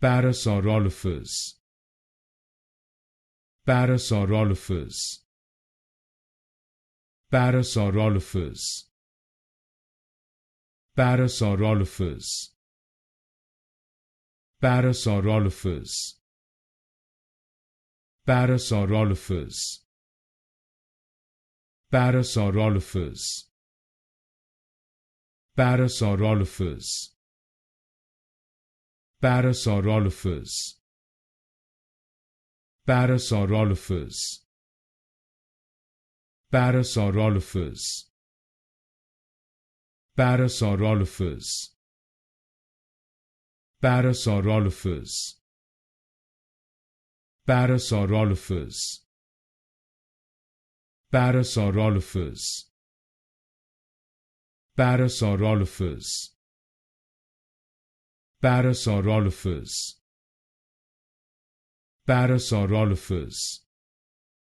Parasaurolophus, Parasaurolophus, Parasaurolophus, Parasaurolophus, Parasaurolophus, Parasaurolophus, Parasaurolophus, Parasaurolophus, Parasaurolophus, Parasaurolophus, Parasaurolophus, Parasaurolophus, Parasaurolophus, Parasaurolophus, Parasaurolophus, Parasaurolophus, Parasaurolophus, Parasaurolophus,